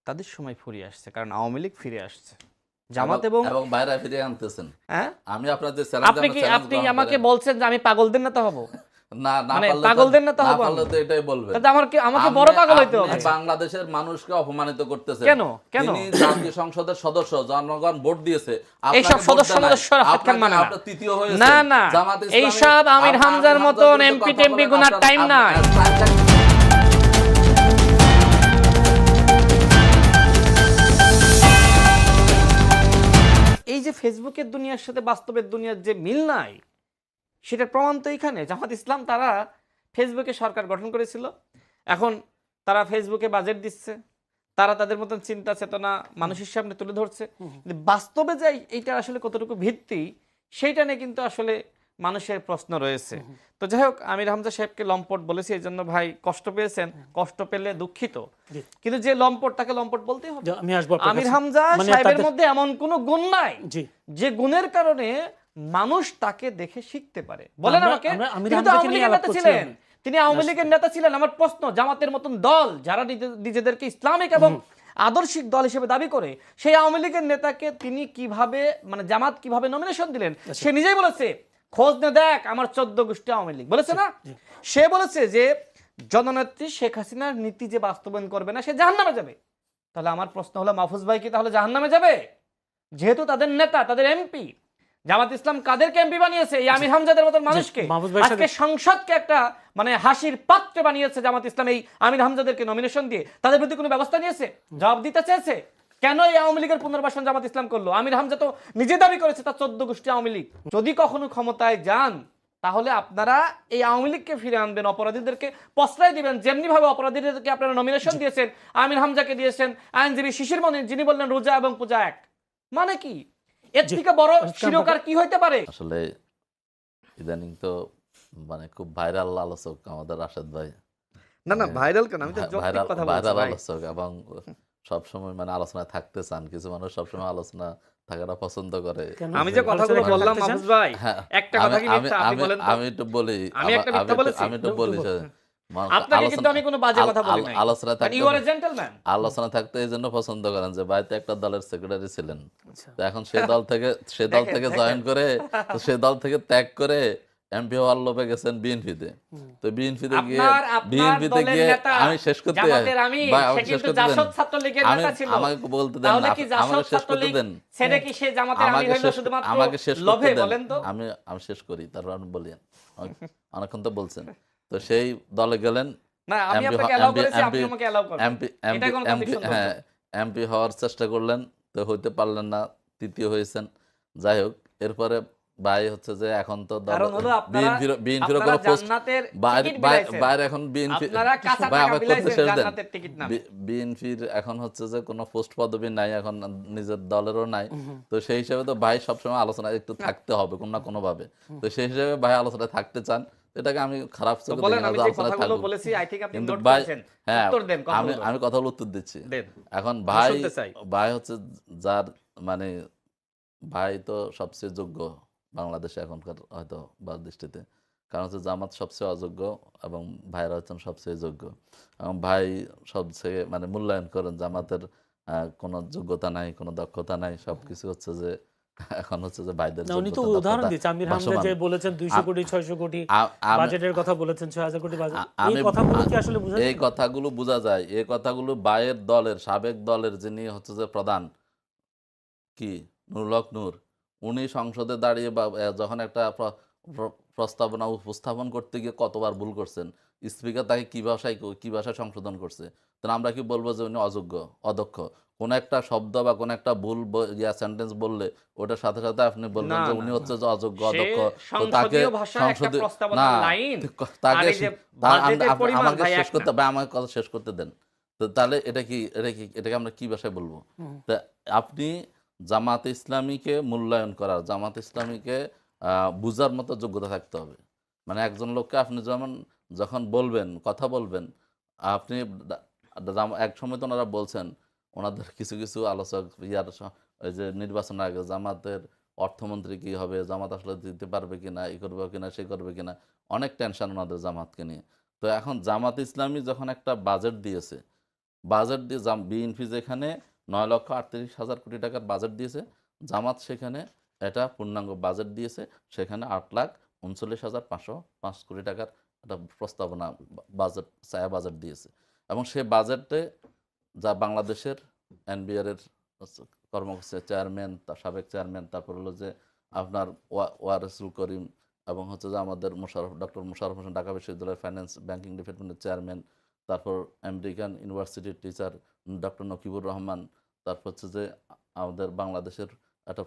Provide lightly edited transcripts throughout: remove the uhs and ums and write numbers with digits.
তাদের সময় ফুরিয়ে আসছে, কারণ আওয়ামী লীগ ফিরে আসছে, জামাত এবং বাইরে ফিরে আনতেছেন। হ্যাঁ, আমি আপনাদের আপনি আমাকে বলছেন যে আমি পাগলদের নেতা হব? না না মানে পারলে পাগলদের নেতা না হব পারলে আমি? তো এটাই বলবেন। তাহলে আমাকে বড় পাগল হইতে আপনি হবে। বাংলাদেশের মানুষকে অপমানিত করতেছেন। কেন কেন? তিনি জাতীয় সংসদের সদস্য, জনগণ ভোট দিয়েছে, এইসব সদস্যরা হাত খান মানে না। আপনি তৃতীয় হয়েছেন। না না, জামাত ইসলামী এইসব আমির হামজার মতন এমপি টেমপি গুনার টাইম নাই। এই যে ফেসবুকের দুনিয়ার সাথে বাস্তবের দুনিয়ার যে মিল নাই, সেটার প্রমাণ তো এখানে। জামাত ইসলাম তারা ফেসবুকে সরকার গঠন করেছিল, এখন তারা ফেসবুকে বাজেট দিচ্ছে, তারা তাদের মতন চিন্তা চেতনা মানুষের সামনে তুলে ধরছে, কিন্তু বাস্তবে যে এইটা আসলে কতটুকু ভিত্তি, সেইটা নিয়ে কিন্তু আসলে মানুষের প্রশ্ন রয়েছে। তো যাই হোক, আমির হামজা সাহেবকে লম্পট বলেছি, এই জন্য ভাই কষ্ট পেয়েছেন, কষ্ট পেলে দুঃখিত, কিন্তু যে লম্পট তাকে লম্পট বলতেই হবে। আমির হামজা সাহেবের মধ্যে এমন কোন গুণ নাই যে গুণের কারণে মানুষ তাকে দেখে শিখতে পারে। বলেন আমাকে, তিনি আওয়ামী লীগের নেতা ছিলেন, তিনি আওয়ামী লীগের নেতা ছিলেন। আমার প্রশ্ন, জামাতের মতন দল যারা নিজেদেরকে ইসলামিক এবং আদর্শিক দল হিসেবে দাবি করে, সেই আওয়ামী লীগের নেতাকে তিনি কিভাবে, মানে জামাত কিভাবে নমিনেশন দিলেন? সে নিজেই বলেছে, খোঁজ নে দেখ আমার 14 গোষ্ঠী আওয়ামী লীগ, বলেছে না? সে বলেছে যে জননেত্রী শেখ হাসিনার নীতি যে বাস্তবায়ন করবে না, সে জাহান্নামে যাবে। তাহলে আমার প্রশ্ন হলো, মাহফুজ ভাই কি তাহলে জাহান্নামে যাবে? যেহেতু তাদের নেতা, তাদের এমপি, জামাত ইসলাম কাদেরকে এমপি বানিয়েছে? এই আমির হামজাদের মতন মানুষকে। আজকে সংসদকে একটা মানে হাসির পাত্র বানিয়েছে জামাত ইসলাম এই আমির হামজাদেরকে নমিনেশন দিয়ে। তাদের বিরুদ্ধে কোনো ব্যবস্থা নিয়েছে? জবাব দিতে চেয়েছে? কেন এই আওয়ামী লীগের পুনর্বাসন জামাত ইসলাম করলো? আমির হামজা তো নিজে দাবি করেছে তার 14 গোষ্ঠী আওয়ামী লীগ। যদি কখনো ক্ষমতায় যান, তাহলে আপনারা এই আওয়ামী লীগকে ফিরে আনবেন, অপরাধীদেরকে প্রশ্রয় দিবেন, যেমনি ভাবে অপরাধীদেরকে আপনারা নমিনেশন দিয়েছেন, আমির হামজাকে দিয়েছেন, আইনজীবী শিশির মনির যিনি বললেন রোজা এবং পূজা এক। মানে কি? এর থেকে বড় শিরোকার কি হইতে পারে? আসলে ইদানিং তো মানে খুব ভাইরাল আলোচক আমাদের রাশেদ ভাই। না না, ভাইরাল কেন, আমি তো যৌক্তিক কথা বলছি ভাইরাল ভাই। আলোচক এবং সবসময় মানে আলোচনায় থাকতে চান। কিছু মানুষ সবসময় আলোচনা থাকাটা পছন্দ করে। আমি যে কথাগুলো বললাম মাহফুজ ভাই, হ্যাঁ, একটা কথা কি মিথ্যা? আপনি বলেন তো। আমি একটু বলি, আমি একটা মিথ্যা বলেছি? আমি একটু বলি যে আপনাকে কিন্তু আমি কোনো বাজে কথা বলি নাই। আলোচনা থাকতে, ইউ আর এ জেন্টলম্যান। আলোচনা থাকতে এই জন্য পছন্দ করেন যে ভাই তো একটা দলের সেক্রেটারি ছিলেন, তো এখন সে দল থেকে জয়েন করে, তো সে দল থেকে ত্যাগ করে এমপি হওয়ার লোভে গেছেন বিএনপিতে। তো বিএনপিতে গিয়ে আমি শেষ করতে আমাকে বলতে দেন, আমাকে শেষ করতে দেন, আমি শেষ করি, তারপর আপনি বলেন। অনেকক্ষণ তো বলছেন। তো সেই দলে গেলেন, না আমি আপনাকে এলাও করেছি, আপনি আমাকে এলাও করেন। এটা কোনো কন্ডিশন না। হ্যাঁ, এমপি হওয়ার চেষ্টা করলেন, তো হইতে পারলেন না, তৃতীয় হয়েছেন। যাই হোক, এরপরে ভাই হচ্ছে যে এখন তো বিএনপির কোনো পোস্ট বাইরে, এখন বিএনপির এখন হচ্ছে যে কোনো পোস্ট পদবি নাই, এখন নিজের দলেরও নাই। তো সেই হিসেবে তো ভাই সবসময় আলোচনায় একটু থাকতে হবে কোনো না কোনো ভাবে। তো সেই হিসেবে ভাই আলোচনায় থাকতে চান, এটাকে আমি খারাপ চোখে দেখি না, আলোচনায় থাকবো। কিন্তু ভাই, হ্যাঁ, আমি কথাগুলো উত্তর দিচ্ছি। এখন ভাই হচ্ছে যার মানে ভাই তো সবচেয়ে যোগ্য বাংলাদেশে এখনকার হয়তো বা দৃষ্টিতে, কারণ হচ্ছে জামাত সবচেয়ে অযোগ্য এবং ভাইরা হচ্ছেন সবচেয়ে যোগ্য। এবং ভাই সবচেয়ে মানে মূল্যায়ন করেন, জামাতের কোনো যোগ্যতা নাই, কোনো দক্ষতা নাই, সবকিছু হচ্ছে যে এখন হচ্ছে যে ভাইদের উদাহরণ দিচ্ছে। আমির হামজা যে বলেছেন 200 কোটি 600 কোটি বাজেটের কথা বলেছেন, 6000 কোটি বাজেট, এই কথাগুলো কি আসলে বোঝা যায়? এই কথাগুলো বোঝা যায়, এই কথাগুলো ভাইয়ের দলের, সাবেক দলের যিনি হচ্ছে যে প্রধান কি নুরুল হক নূর, উনি সংসদে দাঁড়িয়ে বা যখন একটা প্রস্তাবনা উপস্থাপন করতে গিয়ে কতবার ভুল করছেন, স্পিকার তাকে কি ভাষায় সংশোধন করছে। তো আমরা কি বলবো যে উনি অযোগ্য, অদক্ষ? কোন একটা শব্দ বা কোন একটা ভুল সেন্টেন্স বললে ওটার সাথে সাথে আপনি বলবেন যে উনি হচ্ছে যে অযোগ্য, অদক্ষ। তো তাকে সংসদীয় না, তাকে আমাকে শেষ করতে, আমাকে কথা শেষ করতে দেন। তো তাহলে এটাকে আমরা কি ভাষায় বলবো? তা আপনি জামাত ইসলামীকে মূল্যায়ন করার, জামাত ইসলামীকে বুঝার মতো যোগ্যতা থাকতে হবে। মানে একজন লোককে আপনি যখন বলবেন, কথা বলবেন, আপনি এক সময় তো ওনারা বলছেন, ওনাদের কিছু কিছু আলোচক ওই যে নির্বাচনের আগে জামাতের অর্থমন্ত্রী কি হবে, জামাত আসলে দিতে পারবে কিনা, এই করবে কিনা, সে করবে কিনা, অনেক টেনশন ওনাদের জামাতকে নিয়ে। তো এখন জামাত ইসলামী যখন একটা বাজেট দিয়েছে, বাজেট দিয়ে বিএনপি যেখানে 9,38,000 কোটি টাকার বাজেট দিয়েছে, জামাত সেখানে এটা পূর্ণাঙ্গ বাজেট দিয়েছে, সেখানে 8,39,505 কোটি টাকার একটা প্রস্তাবনা বাজেট ছায়া বাজেট দিয়েছে। এবং সেই বাজেটে যা বাংলাদেশের এনবিআর এর কর্মকর্তা চেয়ারম্যান, তার সাবেক চেয়ারম্যান, তারপর হলো যে আপনার ওয়ারেসুল করিম, এবং হচ্ছে যে আমাদের ডক্টর মোশাররফ হোসেন ঢাকা বিশ্ববিদ্যালয়ের ফাইন্যান্স ব্যাংকিং ডিপার্টমেন্টের চেয়ারম্যান, তারপর আমেরিকান ইউনিভার্সিটির টিচার ডক্টর নকিবুর রহমান, তারপর হচ্ছে যে আমাদের বাংলাদেশের একটা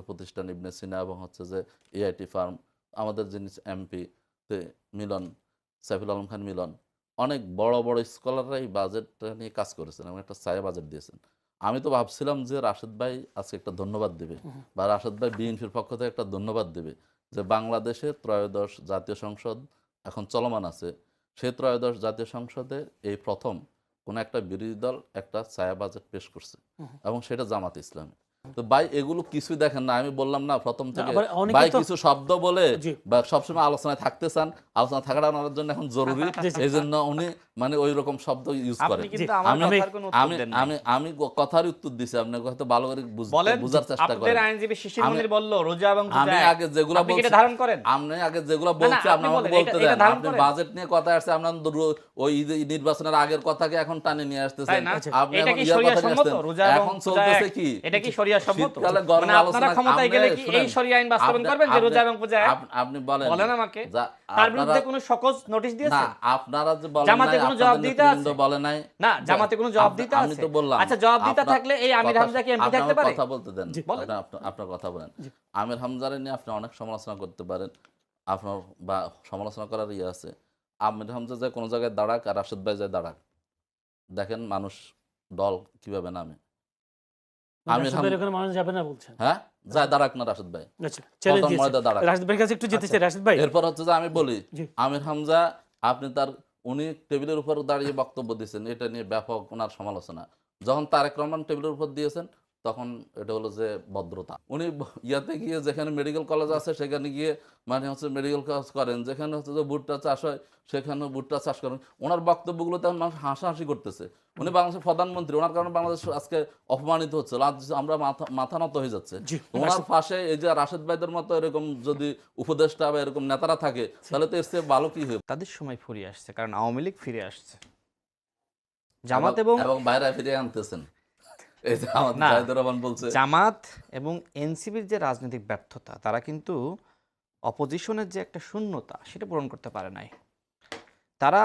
প্রতিষ্ঠান ইবনে সিনা, এবং হচ্ছে যে এআইটি ফার্ম, আমাদের যিনি এমপি মিলন, সাইফুল আলম খান মিলন, অনেক বড় বড় স্কলাররা এই বাজেটটা নিয়ে কাজ করেছেন এবং একটা ছায়া বাজেট দিয়েছেন। আমি তো ভাবছিলাম যে রাশেদ ভাই আজকে একটা ধন্যবাদ দেবে, বা রাশেদ ভাই বিএনপির পক্ষ থেকে একটা ধন্যবাদ দেবে, যে বাংলাদেশের ত্রয়োদশ জাতীয় সংসদ এখন চলমান আছে, সেই ত্রয়োদশ জাতীয় সংসদে এই প্রথম কোনো একটা বিরোধী দল একটা ছায়া বাজেট পেশ করছে, এবং সেটা জামাত ইসলামী। তো ভাই এগুলো কিছুই দেখেন না, আমি বললাম না প্রথম থেকে ভাই কিছু শব্দ বলে বা সবসময় আলোচনায় থাকতে চান, আলোচনা থাকাটা ওনার জন্য এখন জরুরি, এই জন্য উনি মানে ওই রকম শব্দ ইউজ করেন। আমি কথার উত্তর দিছি, আপনি হয়তো ভালো করে বুঝার চেষ্টা করেন। আমি আগে যেগুলো বলছি, আপনি আগে যেগুলো বলছি আপনি আমাকে বলতে দেন। আপনি বাজেট নিয়ে কথা আসছে, আপনার ওই নির্বাচনের আগের কথাকে এখন টানে নিয়ে আসতেছেন, আপনি এখন ইয়ার কথা নিয়ে আসতেন। এখন চলতেছে কি, এটা কি শরিয়া সম্মত? শীতকালে গরম আলোচনা, ক্ষমতায় গেলে কি এই শরিয়া আইন বাস্তবায়ন করবেন যে রোজা এবং পূজা? আপনি বলেন আমাকে তার বিরুদ্ধে কোনো সকজ নোটিশ দিয়েছেন? না, আপনারা যে বলেন জামাতে কোনো জবাব দিতে আছে? বলে নাই না, জামাতে কোনো জবাব দিতে আছে? আমি তো বললাম। আচ্ছা, জবাব দিতে থাকলে এই আমির হামজা কি এমপি থাকতে পারে? কথা বলতে দেন, আপনার কথা বলেন। আমির হামজারে নিয়ে আপনি অনেক সমালোচনা করতে পারেন, আপনার বা সমালোচনা করার ইয়ে আছে। আমির হামজা যে কোনো জায়গায় দাঁড়াক আর রাশেদ ভাই যায় দাঁড়াক, দেখেন মানুষ দল কিভাবে নামে। আমির হামজা এখানে মানুষ যাবে না বলছেন, হ্যাঁ যায় দাঁড়াক না রাশেদ ভাই, আচ্ছা চ্যালেঞ্জ দিয়েছে দাঁড়াক। রাশেদ ভাইয়ের কাছে একটু যেতে চাই রাশেদ ভাই। এরপর হচ্ছে যে আমি বলি, আমির হামজা আপনি তার উনি টেবিলের উপর দাঁড়িয়ে বক্তব্য দিয়েছেন, এটা নিয়ে ব্যাপক ওনার সমালোচনা। যখন তারেক রহমান টেবিলের উপর দিয়েছেন তখন এটা হলো যে ভদ্রতা। উনি ইয়াতে গিয়ে যেখানে মেডিকেল কলেজ আছে সেখানে গিয়ে মানে হচ্ছে মেডিকেল কলেজ করেন, যেখানে হচ্ছে যে ভুট্টা চাষ হয় সেখানে ভুট্টা চাষ করেন। ওনার বক্তব্যগুলো তখন মানুষ হাসাহাসি করতেছে। উনি বাংলাদেশের প্রধানমন্ত্রী, ওনার কারণে বাংলাদেশ আজকে অপমানিত হচ্ছে, আমরা মাথা নত হয়ে যাচ্ছে। ওনার পাশে এই যে রাশেদ ভাইদের মতো এরকম যদি উপদেষ্টা বা এরকম নেতারা থাকে তাহলে তো এর চেয়ে ভালো কি হবে। তাদের সময় ফুরিয়ে আসছে, কারণ আওয়ামী লীগ ফিরে আসছে, জামাত এবং বাইরে ফিরে আনতেছেন। জামাত এবং এনসিপির যে রাজনৈতিক ব্যর্থতা, তারা কিন্তু অপোজিশনের যে একটা শূন্যতা সেটা পূরণ করতে পারে নাই। তারা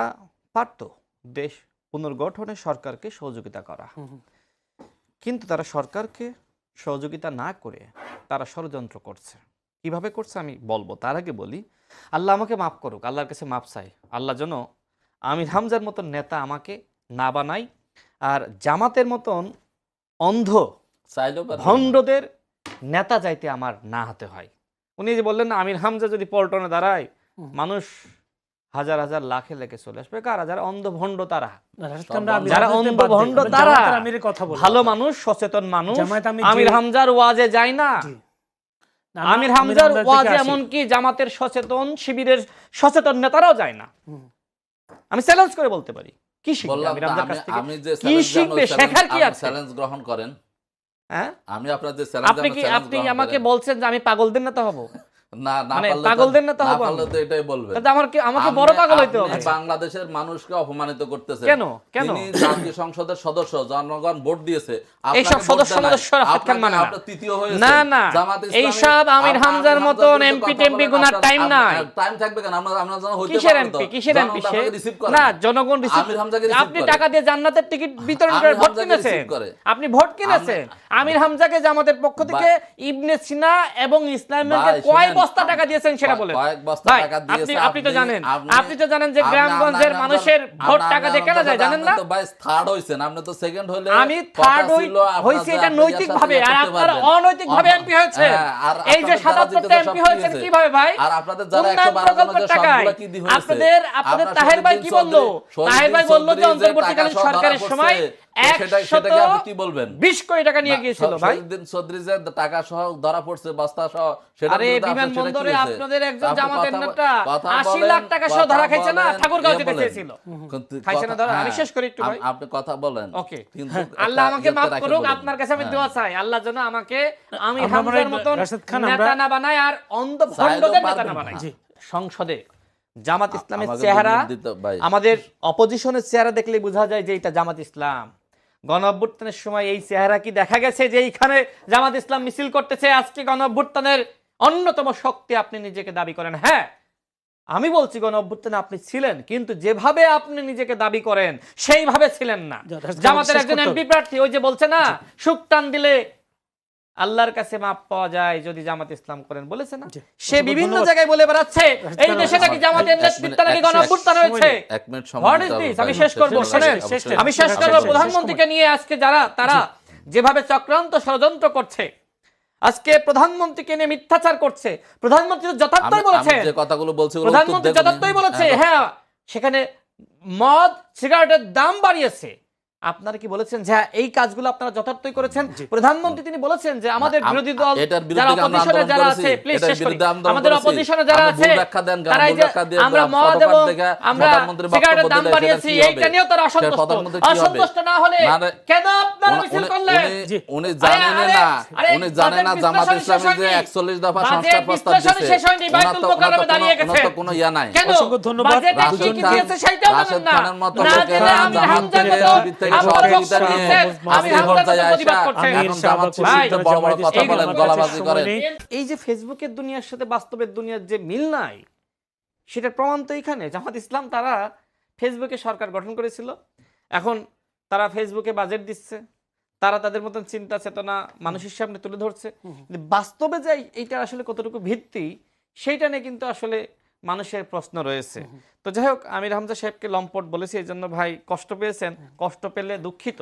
পারত দেশ পুনর্গঠনে সরকারকে সহযোগিতা করা, কিন্তু তারা সরকারকে সহযোগিতা না করে তারা ষড়যন্ত্র করছে। কিভাবে করছে আমি বলবো, তার আগে বলি আল্লাহ আমাকে মাফ করুক, আল্লাহর কাছে মাফ চাই, আল্লাহ যেন আমির হামজার মতন নেতা আমাকে না বানাই, আর জামাতের মতন অন্ধ ভণ্ডদের নেতা যাইতে আমার না হতে হয়। উনি যে বললেন না, আমির হামজা যদি পল্টনে দাঁড়ায় মানুষ হাজার হাজার লাখে লেখে চলে আসবে, কারা যারা অন্ধ ভণ্ড তারা, যারা অন্ধ ভণ্ড তারা ভালো মানুষ, সচেতন মানুষ আমির হামজার ওয়াজে যায় না। আমির হামজার ওয়াজে এমনকি জামাতের সচেতন শিবিরের সচেতন নেতারাও যায় না। আমি চ্যালেঞ্জ করে বলতে পারি, কি শিখবে আমির হামজার কাছ থেকে? কি শিখবে? শেখার কি আছে? চ্যালেঞ্জ গ্রহণ করেন। হ্যাঁ, আমি আপনার যে চ্যালেঞ্জ, আপনি আমাকে বলছেন যে আমি পাগলদের নেতা হব? না না, পাগলদের নেতা হব তো এটাই বলবেন। আমাকে বড় পাগল হইতে হবে। বাংলাদেশের মানুষকে অপমানিত করতেছেন। কেন? তিনি জাতীয় সংসদের সদস্য, জনগণ ভোট দিয়েছে, এই সব সদস্যরা হাত কান মানে আপনি তৃতীয় হয়েছে। না না, এই সব আমির হামজার মতন এমপি টেমপি গুনার টাইম নাই। টাইম থাকবে কেন? আমরা জানা হইতে কিসের এমপি? কিসের এমপি সে? না, জনগণ রিসিভ। আপনি টাকা দিয়ে জান্নাতের টিকিট বিতরণ করে ভোট কিনেছেন, আপনি ভোট কিনেছেন। আমির হামজাকে জামাতের পক্ষ থেকে ইবনে সিনা এবং ইসলামের কয় বস্তা টাকা দিয়েছেন সেটা বলেন। ভাই, আপনি তো জানেন যে গ্রামগঞ্জের মানুষের ভোট টাকা দিয়ে কেনা যায়, জানেন না? ভাই থার্ড হইছেন, আপনি তো সেকেন্ড হইলে। আমি থার্ড হইছি এটা নৈতিক ভাবে, আর আপনারা অনৈতিক ভাবে এমপি হয়েছে। এই যে 77টা এমপি হয়েছেন কিভাবে ভাই? আর আপনাদের যারা 112 জনের সবগুলা কি দি হয়েছে? আপনাদের তাহের ভাই কি বললো? তাহের ভাই বললো যে অন্তর্বর্তীকালীন সরকারের সময় সেটাকে আপনি কি বলবেন? 20 কোটি টাকা নিয়ে গিয়েছিল ভাই। শহীদুদ্দিন চৌধুরী যে টাকা সহ ধরা পড়ছে বস্তা সহ, সেটা আরে বিমানবন্দরে আপনাদের একজন জামাতের নেতা 80 লাখ টাকা সহ ধরা খাইছে না, ঠাকুরগাঁও যেতে চেয়েছিল। খাইছে না ধরা? আমি শেষ করি একটু ভাই। আপনি কথা বলেন। ওকে, কিন্তু আল্লাহ আমাকে একটা মাফ রাখে করুক, বলেন। আপনার কাছে আমি দোয়া চাই আল্লাহ যেন আমাকে আমির আমরা হামজার মানে মতন রাশেদ খান, নেতা আমরা- না বানায় আর অন্ধ ভণ্ডদের নেতা না বানায়। জি। সংসদে জামাত ইসলামের আমাকে চেহারা, দলিল দিতে ভাই। আমাদের অপোজিশনের চেহারা দেখলে বোঝা যায় যে এটা জামাত ইসলাম। গণ অভ্যুত্থানের সময় এই চেহারা কি দেখা গেছে যে এইখানে জামাত ইসলাম মিছিল করতেছে? আজকে গণ অভ্যুত্থানের অন্যতম শক্তি আপনি নিজেকে দাবি করেন। হ্যাঁ, আমি বলছি গণ অভ্যুত্থানে আপনি ছিলেন, কিন্তু যেভাবে আপনি নিজেকে দাবি করেন সেইভাবে ছিলেন না। জামাতের একজন এমপি প্রার্থী ওই যে বলছে না, সুখ টান দিলে আল্লাহর কাছে মাপ পাওয়া যায় যদি জামাত ইসলাম করেন, বলেছে না? সে বিভিন্ন জায়গায় বলে বেড়াচ্ছে এই দেশে নাকি জামাতের নেতৃত্বে নাকি গণ অভ্যুত্থান হয়েছে। এক মিনিট সময় What is দিতে হবে this? ভাই। আমি শেষ করবো, শোনেন। আমি শেষ করবো। প্রধানমন্ত্রীকে নিয়ে আজকে তারা যেভাবে চক্রান্ত ষড়যন্ত্র করছে, আজকে প্রধানমন্ত্রীকে নিয়ে মিথ্যাচার করছে। প্রধানমন্ত্রী তো যথার্থই বলেছে, যে কথাগুলো বলছি ওগুলো প্রধানমন্ত্রী উত্তর দেবেন। যথার্থই বলেছে। হ্যাঁ, সেখানে মদ সিগারেটের দাম বাড়িয়েছে। আপনারা কি বলেছেন যে হ্যাঁ, এই কাজগুলো আপনারা যথার্থই করেছেন? প্রধানমন্ত্রী তিনি বলেছেন যে আমাদের বিরোধী দল এটার বিরুদ্ধে যারা আমরা অপোজিশনে আন্দোলন যারা করেছি, আছে, প্লিজ এটার শেষ করি, বিরুদ্ধে আন্দোলন আমাদের করেছি। অপোজিশনে যারা আপনি আছে ভুল ব্যাখ্যা দেন, তারা এই ভুল যে ব্যাখ্যা দিয়ে আমরা মদ ফটোপাত এবং দেখে আমরা প্রধানমন্ত্রীর বক্তব্য সিগারেটের দাম দিলে বাড়িয়েছি, সেটা কি এইটা হবে? নিয়েও তারা সে অসন্তুষ্ট। প্রধানমন্ত্রী কি হবে? অসন্তুষ্ট না হলে মানে কেন আপনারা মিছিল করলেন? উনি জানেন না, উনি জানেন না জামাত ইসলামী যে 41 দফা সংস্কার প্রস্তাব দিয়েছে। শেষ হয়নি, বাইতুল মোকাররমে দাঁড়িয়ে গেছে। ওনার তো কোনো ইয়া নাই। কেন? অসংখ্য ধন্যবাদ। বাজেটে কি কি দিয়েছে সেটাও জানেন রাশেদ না। খানের মতো না লোকেরা জেনে আমির হামজার জামাতের মতো বিরুদ্ধে থেকে আমার সহযোগিতা বক্তব্য নিয়ে দিচ্ছেন, আমির হামজার মতো পর্যায়ে প্রতিবাদ আসা, করছেন। এখন জামাত ভাই, শিবিরের বড় বড় কথা বলেন, গলাবাজি করেন। এই যে ফেসবুকের দুনিয়ার সাথে বাস্তবের দুনিয়ার যে মিল নাই, সেটার প্রমাণ তো এখানে। জামাত ইসলাম তারা ফেসবুকে সরকার গঠন করেছিল, এখন তারা ফেসবুকে বাজেট দিচ্ছে, তারা তাদের মতন চিন্তা চেতনা মানুষের সামনে তুলে ধরছে। কিন্তু বাস্তবে যে এইটা আসলে কতটুকু ভিত্তি, সেইটা নিয়ে কিন্তু আসলে মানুষের প্রশ্ন রয়েছে। তো যাই হোক, আমির হামজা সাহেবকে লম্পট বলেছি, এই জন্য ভাই কষ্ট পেয়েছেন, কষ্ট পেলে দুঃখিত,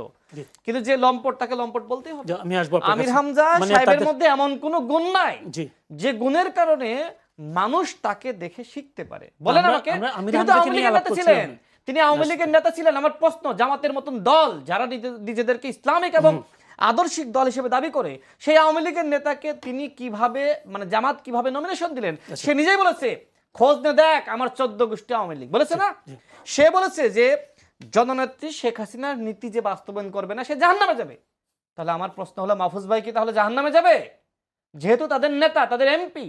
কিন্তু যে লম্পট তাকে লম্পট বলতেই হবে। আমি আসবো আপনার আমির কাছে। হামজা মানে সাহেবের তাদের- মধ্যে এমন কোনো গুণ নাই জি। যে গুণের কারণে মানুষ তাকে দেখে শিখতে পারে। বলেন আমরা- আমাকে, আমরা আমির তিনি তো হামজাকে আওয়ামী নিয়ে লীগের আলাপ নেতা করছিলাম। ছিলেন, তিনি আওয়ামী লীগের নেতা ছিলেন। আমার প্রশ্ন, জামাতের মতন দল যারা নিজেদেরকে ইসলামিক এবং আদর্শিক দল হিসেবে দাবি করে, সেই আওয়ামী লীগের নেতাকে তিনি কিভাবে, মানে জামাত কিভাবে নমিনেশন দিলেন? সে নিজেই বলেছে, খোঁজ নে দেখ আমার 14 গোষ্ঠী আওয়ামী লীগ, বলেছে না? সে বলেছে যে জননেত্রী শেখ হাসিনার নীতি যে বাস্তবায়ন করবে না সে জাহান্নামে যাবে। তাহলে আমার প্রশ্ন হলো, মাহফুজ ভাই কি তাহলে জাহান্নামে যাবে? যেহেতু তাদের নেতা, তাদের এমপি,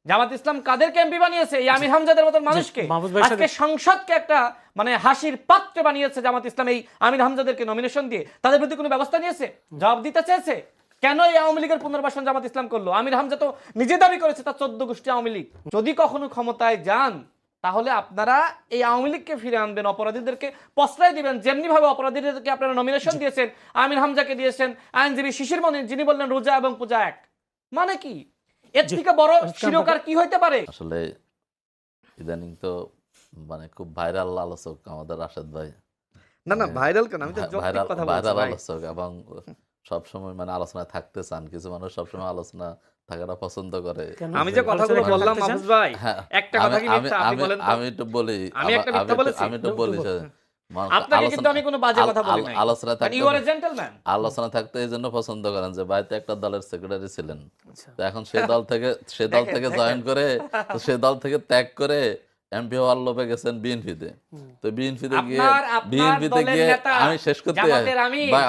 জামাত ইসলাম কাদেরকে এমপি বানিয়েছে? এই আমির হামজাদের মতন মানুষকে। মাহফুজ ভাইয়ের আজকে সংসদকে একটা মানে হাসির পাত্র বানিয়েছে জামাত ইসলাম এই আমির হামজাদেরকে নমিনেশন দিয়ে। তাদের বিরুদ্ধে কোনো ব্যবস্থা নিয়েছে? জবাব দিতে চেয়েছে? কেন এই আওয়ামী লীগের পুনর্বাসন জামাত ইসলাম করলো? আমির হামজা তো নিজে দাবি করেছে তার 14 গোষ্ঠী আওয়ামী লীগ। যদি কখনো ক্ষমতায় যান তাহলে আপনারা এই আওয়ামী লীগকে ফিরে আনবেন, অপরাধীদেরকে প্রশ্রয় দিবেন, যেমনি ভাবে অপরাধীদেরকে আপনারা নমিনেশন দিয়েছেন, আমির হামজাকে দিয়েছেন, আইনজীবী শিশির মনির যিনি বললেন রোজা এবং পূজা এক। মানে কি? এর থেকে বড় শিরোকার কি হইতে পারে? আসলে ইদানিং তো মানে খুব ভাইরাল আলোচক আমাদের রাশেদ ভাই। না না, ভাইরাল কেন, আমি তো যৌক্তিক কথা বলছি ভাইরাল ভাই। আলোচক এবং সবসময় মানে আলোচনায় থাকতে চান। কিছু মানুষ সবসময় আলোচনা থাকাটা পছন্দ করে। কেন? আমি যে কথাগুলো আলোচনায় বললাম থাকতে চান? মাহফুজ ভাই, হ্যাঁ, একটা কথা কি মিথ্যা আপনি বলেন তো? আমি একটু বলি, আমি একটা মিথ্যা বলেছি? আমি একটু বলি যে, আপনাকে কিন্তু আমি কোনো বাজে কথা বলি নাই। আলোচনা but you are a gentleman. আলোচনা থাকতে এই জন্য পছন্দ করেন যে ভাই তো একটা দলের সেক্রেটারি ছিলেন, আচ্ছা। তো এখন সে দল থেকে জয়েন করে, তো সে দল থেকে ত্যাগ করে এমপি হওয়ার লোভে গেছেন বিএনপিতে। তো বিএনপিতে গিয়ে আমি শেষ করতে ভাই,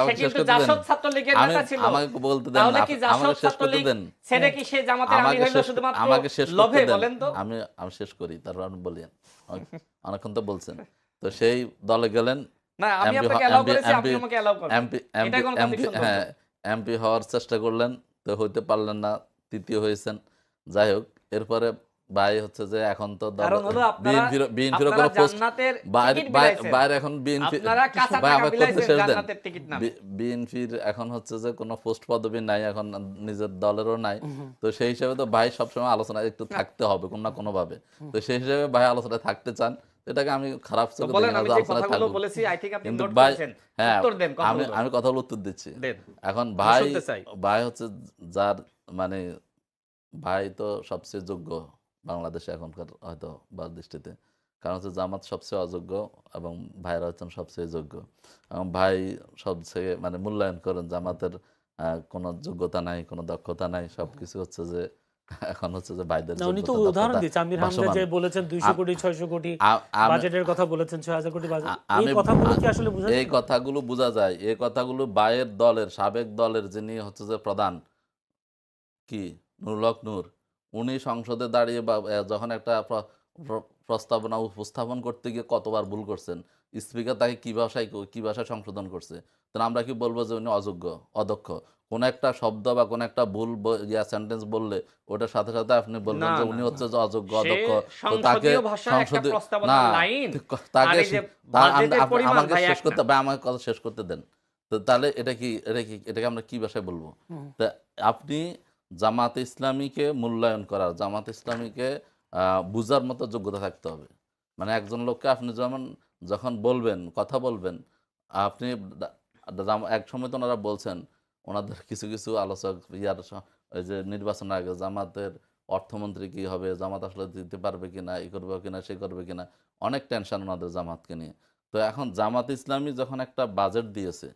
আমাকে শেষ করতে দেন, আমাকে বলতে দেন, আমাকে শেষ করতে দেন, আমাকে শেষ করতে দেন, আমি শেষ করি, তারপর আপনি বলেন। অনেকক্ষণ তো বলছেন। তো সেই দলে গেলেন, না আমি আপনাকে অ্যালাউ করেছি, আপনি আমাকে অ্যালাউ করেন। এটা কোনো কন্ডিশন না। হ্যাঁ, এমপি হওয়ার চেষ্টা করলেন, তো হইতে পারলেন না, তৃতীয় হয়েছেন। যাই হোক, এরপরে ভাই হচ্ছে যে এখন তো বিএনপির কোনো পোস্ট বাইরে, এখন বিএনপির এখন হচ্ছে যে কোনো পোস্ট পদবি নাই, এখন নিজের দলেরও নাই। তো সেই হিসেবে তো ভাই সবসময় আলোচনায় একটু থাকতে হবে কোনো না কোনো ভাবে। তো সেই হিসেবে ভাই আলোচনায় থাকতে চান, এটাকে আমি খারাপ চোখে দেখি না, আলোচনায় থাকবো। কিন্তু ভাই, হ্যাঁ, আমি কথাগুলো উত্তর দিচ্ছি। এখন ভাই হচ্ছে যার মানে ভাই তো সবচেয়ে যোগ্য বাংলাদেশে এখনকার হয়তো বা দৃষ্টিতে। কারণ হচ্ছে জামাত সবচেয়ে অযোগ্য এবং ভাইরা হচ্ছেন সবচেয়ে যোগ্য, এবং ভাই সবচেয়ে মানে মূল্যায়ন করেন। জামাতের কোনো যোগ্যতা নাই, কোনো দক্ষতা নাই, সবকিছু হচ্ছে যে এখন হচ্ছে যে ভাইদের না, উনি তো যোগ্যতা উদাহরণ দক্ষতা দিচ্ছে আমির হামজা ভাসমান। যে বলেছেন 200 কোটি 600 কোটি আমি বাজেটের কথা বলেছেন, 6000 কোটি বাজেট, এই আমি কথাগুলো কি আসলে বোঝা এই যাচ্ছে? কথাগুলো বোঝা যায়, এই কথাগুলো ভাইয়ের দলের সাবেক দলের যিনি হচ্ছে যে প্রধান কি নুরুল হক নূর, উনি সংসদে দাঁড়িয়ে বা যখন একটা প্রস্তাবনা উপস্থাপন করতে গিয়ে কতবার ভুল করছেন, স্পিকার তাকে কি ভাষায় সংশোধন করছে, তাহলে আমরা কি বলবো যে উনি অযোগ্য, অদক্ষ? কোন একটা শব্দ বা কোন একটা ভুল সেন্টেন্স বললে ওটার সাথে সাথে আপনি বলবেন না যে না উনি না, হচ্ছে যে অযোগ্য, সে অদক্ষ? তো তাকে সংসদীয় ভাষায় একটা সংসদে প্রস্তাবনার না লাইন, আর তাকে এই যে বাজেটের পরিমাণ আমাকে ভাই শেষ এক করতে না। ভাই, আমাকে কথা শেষ করতে দেন। তো তাহলে এটাকে আমরা কি ভাষায় বলবো? তা আপনি জামাতে ইসলামীকে মূল্যায়ন করার, জামাতে ইসলামীকে বুঝার মতো যোগ্যতা থাকতে হবে। মানে একজন লোককে আপনি যখন বলবেন, কথা বলবেন, আপনি এক সময় তো ওনারা বলছেন, ওনাদের কিছু কিছু আলোচক ওই যে নির্বাচনের আগে জামাতের অর্থমন্ত্রী কি হবে, জামাত আসলে দিতে পারবে কিনা, এই করবে কিনা, সে করবে কিনা, অনেক টেনশন ওনাদের জামাতকে নিয়ে। তো এখন জামাত ইসলামী যখন একটা বাজেট দিয়েছে,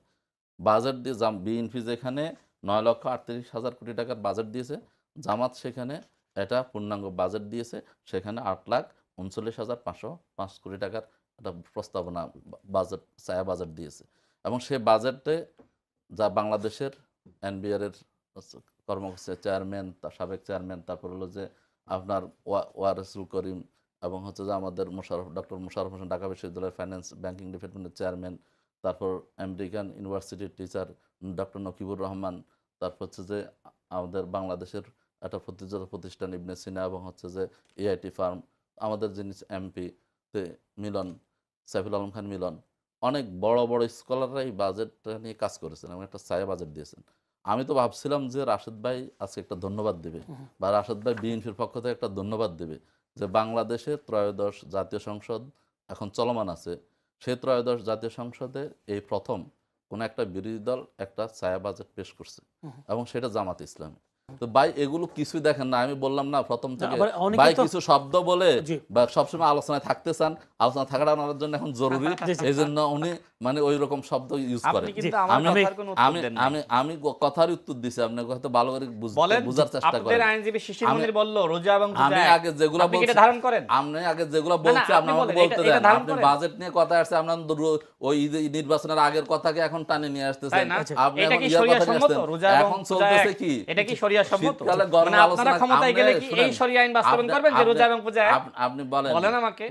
বাজেট দিয়ে বিএনপি যেখানে 9,38,000 কোটি টাকার বাজেট দিয়েছে, জামাত সেখানে এটা পূর্ণাঙ্গ বাজেট দিয়েছে, সেখানে 8,39,505 কোটি টাকার একটা প্রস্তাবনা বাজেট, ছায়া বাজেট দিয়েছে। এবং সেই বাজেটে যা বাংলাদেশের এনবিআর এর কর্মকর্তা চেয়ারম্যান, তার সাবেক চেয়ারম্যান, তারপর হলো যে আপনার ওয়ারেসুল করিম, এবং হচ্ছে যে আমাদের ডক্টর মোশাররফ হোসেন, ঢাকা বিশ্ববিদ্যালয়ের ফাইন্যান্স ব্যাংকিং ডিপার্টমেন্টের চেয়ারম্যান, তারপর আমেরিকান ইউনিভার্সিটির টিচার ডক্টর নকিবুর রহমান, তারপর হচ্ছে যে আমাদের বাংলাদেশের একটা প্রতিষ্ঠান ইবনে সিনা, এবং হচ্ছে যে এআইটি ফার্ম, আমাদের যিনি এমপি মিলন, সাইফুল আলম খান মিলন, অনেক বড় বড় স্কলাররা এই বাজেটটা নিয়ে কাজ করেছেন এবং একটা ছায়া বাজেট দিয়েছেন। আমি তো ভাবছিলাম যে রাশেদ ভাই আজকে একটা ধন্যবাদ দেবে, বা রাশেদ ভাই বিএনপির পক্ষ থেকে একটা ধন্যবাদ দেবে, যে বাংলাদেশের ত্রয়োদশ জাতীয় সংসদ এখন চলমান আছে, সেই ত্রয়োদশ জাতীয় সংসদে এই প্রথম কোন একটা বিরোধী দল একটা ছায়া বাজেট পেশ করছে, এবং সেটা জামাত ইসলামী। তো ভাই এগুলো কিছুই দেখেন না, আমি বললাম না প্রথম থেকে, আবার অনেকে ভাই তো কিছু শব্দ বলে জি। বা সবসময় আলোচনায় থাকতে চান, আলোচনা থাকাটা ওনার জন্য এখন জরুরি, এই জন্য উনি মানে ওই রকম শব্দ ইউজ আপনি করেন। কিন্তু আমার কথার কোনো উত্তর আমি দেন আমি নাই। আমি কথার উত্তর দিছি, আপনাকে হয়তো ভালো করে বলেন, বুঝার চেষ্টা আপনাদের করেন। আইনজীবী শিশির আমি মনির বলল রোজা এবং আমি পূজা এক। আগে যেগুলো আপনি কি এটা বলছি, ধারণ করেন? আপনি আগে যেগুলো না, বলছি আপনি আপনি আমাকে বলেন, বলতে এটা দেন। ধারণ আপনি করেন। বাজেট নিয়ে কথা আসছে, আপনার ওই নির্বাচনের আগের কথাকে এখন টানে নিয়ে তাই আসতেছেন। না? আপনি এটা এখন কি ইয়ার শরিয়া কথা নিয়ে সম্মত? আসতেন। রোজা এবং এখন পূজা চলতেছে এক। কি, এটা কি শরিয়া সম্মত? শীতকালে গরম মানে আপনারা আলোচনা। ক্ষমতায় আপনি গেলে কি এই শুনেন, শরিয়া আইন বাস্তবায়ন করবেন যে রোজা এবং পূজা এক? আপনি বলেন বলেন আমাকে।